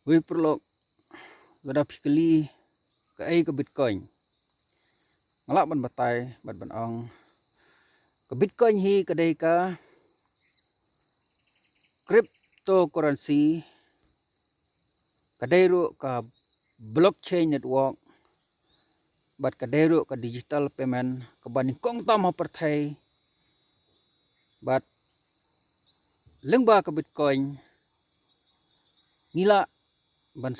Wei perlok gada fikli ke ai ke Bitcoin. Ngalak ban batai ban ong ke Bitcoin hi kedai ka cryptocurrency kedai ru ka blockchain network bat kedai ru ka digital payment ke ban kong tam ha perthai bat lengba ke Bitcoin ngila ban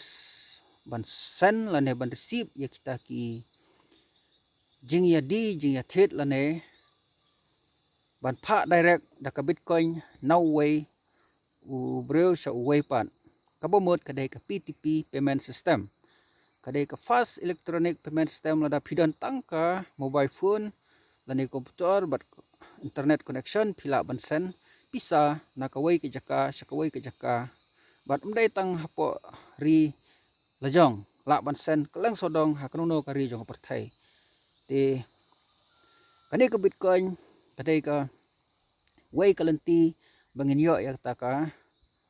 sen lane ban receive ya kita ki jing ya di jing ya thet lane ban pha direct da ka Bitcoin now way u breu sa way pan kabomot kadai ka PTP payment system kadai ka fast electronic payment system lada phidan tangka mobile phone lane komputer bat internet connection phila ban sen pisa na ka way ke jaka sa ka way ke jaka bat umdai tang hapo ri lajong la ban sen keleng sodong haknono kari jong perthai te kani ka Bitcoin kadai ka way kalenti bangin yo ya taka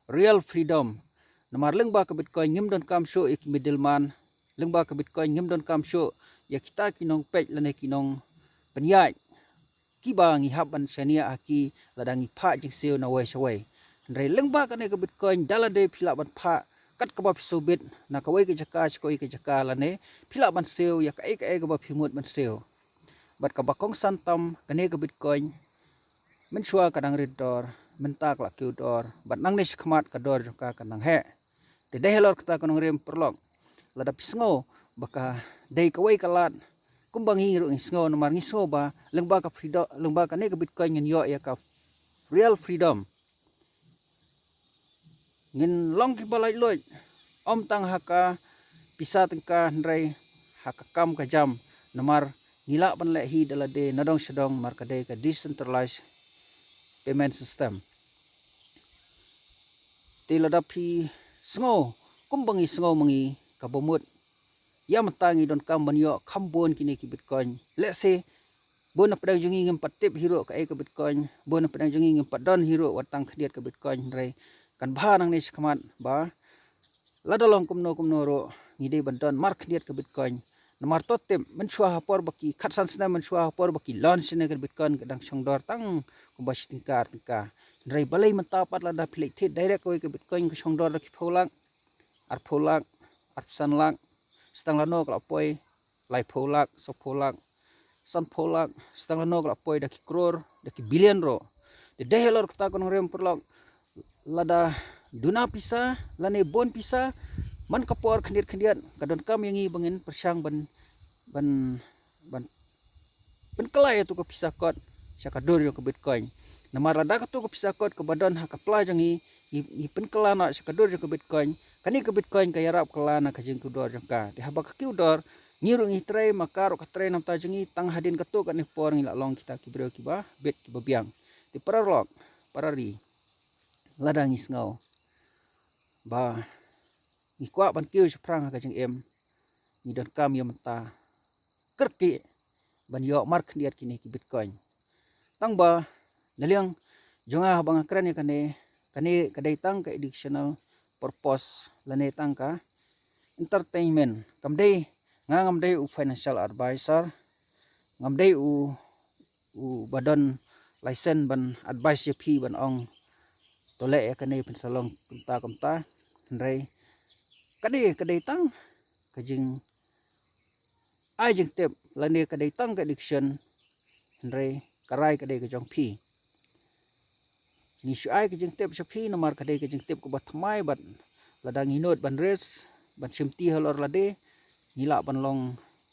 real freedom namar lengba ka Bitcoin ngim don kam show ik middleman lengba ka Bitcoin ngim don kam show ya kita kinong page lane kinong penyai kiba ngi haban senia aki ladangi pha jing seo na way sawai ndre lengba ka ne ka Bitcoin dalade phila ban pha kat ka ba pisobit na ka way ke jaka skoi ke jaka lane phila ban seo ya ka ek ba phimut ban seo bat ka bakong santam kane ka Bitcoin menshua kadang redor mentak la kiudor bat nang nis khmat kador joka kanang he te dehelor kata kanong rem perlok lada pisngo baka dei kawai kalat kumbangi ru ngisngo nomar ngisngo ba lengba ka freedom lengba ka ne ka Bitcoin ngin yo ya ka real freedom ngin long ki balai loy om tang haka pisa tengka ndrai haka kam ka jam nomar ngila ban le hi dalade nadong sedong mar ka dei ka decentralized payment system tilada phi sngo kumbangi sngo mangi kabomut ya matangi don kam banyo khambon kini ki Bitcoin let's say bona pedang jungi ngem patip hero ka e ka Bitcoin bona pedang jungi ngem padon hero watang khdiat ka Bitcoin rai kan bha nang nis khmat ba ladalong kumno ro ngide bandon mar khdiat ka Bitcoin namar totem menchua hapor baki khatsan sna menchua hapor baki launch ne ka Bitcoin kadang songdor tang kumbas tingkar tingka rai balai mentapat lada philik the direct ko ka Bitcoin ka songdor ki pholak ar sanlak stang lano ka poi lai pholak so pholak san pholak stang lano ka poi da ki crore da ki billion ro de dehelor kata kon rem perlok lada duna pisa lane bon pisa man kapor khndiat kadon kam yangi bangin persang ban kelai tu ka pisa kot sakador yo ka Bitcoin namar lada ka tu ka pisa kot ka badon ha ka pla jangi i penkela na sakador yo ka Bitcoin kani ka Bitcoin ka yarap kala na ka jing kudor jangka de haba ka kiudor ngiru ngi trai makar ka trai nam ta jangi tang hadin ka tu ka ni por ngi la long kita ki breu ki ba bet ki babiang di pararlok parari ladang isngau ba ni kwa ban kiu sprang ka jing em ni don kam yo mata kerti ban yo mar khniat kini ki Bitcoin tang ba naliang jonga bang akran ya kane kadai tang ka educational purpose lane tang ka entertainment kamdei ngamdei u financial advisor ngamdei u badon license ban advice ya phi ban ong tole ya kane pensalong kamta ndrai kadai tang kajing ai jing tep lane kadai tang ka addiction ndrai karai kadai ka jong phi ni shu ai ka jing tep sa phi nomar kadai ka jing tep ko batmai bat ladang inot ban res ban simti halor lade ngila ban long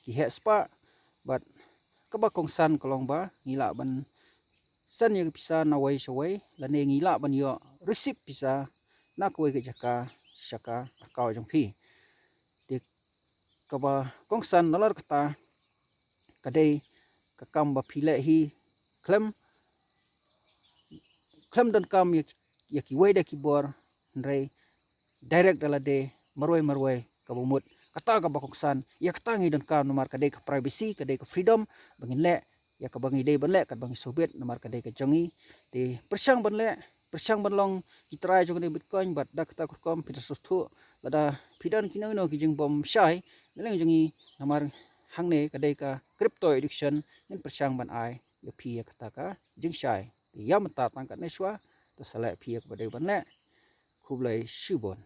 ki he spa bat kaba kongsan kolong ba ngila ban san ye pisa na wai sawai lane ngila ban yo receipt pisa na koi ke jaka saka akau jong phi de kaba kongsan nalar kata kadai kakam ba phile hi klem don kam ya ki wai da ki bor ndrai direct dalade marwai kabumut kata ka bakoksan ya katangi don kam nomar kadai ka privacy kadai ka freedom bangin le ya ka bangi dei ban le ka bangi soviet nomar kadai ka jongi te persang ban long kitrai jong ni Bitcoin bat dak ta kom pita susthu lada pidan kino no kijing bom syai neleng jengi namar hangne kadai ka crypto addiction nin persang ban ai ya phi kata ka jing syai ya mata tangkat neswa to salai phi ka badai ban le khublai shubon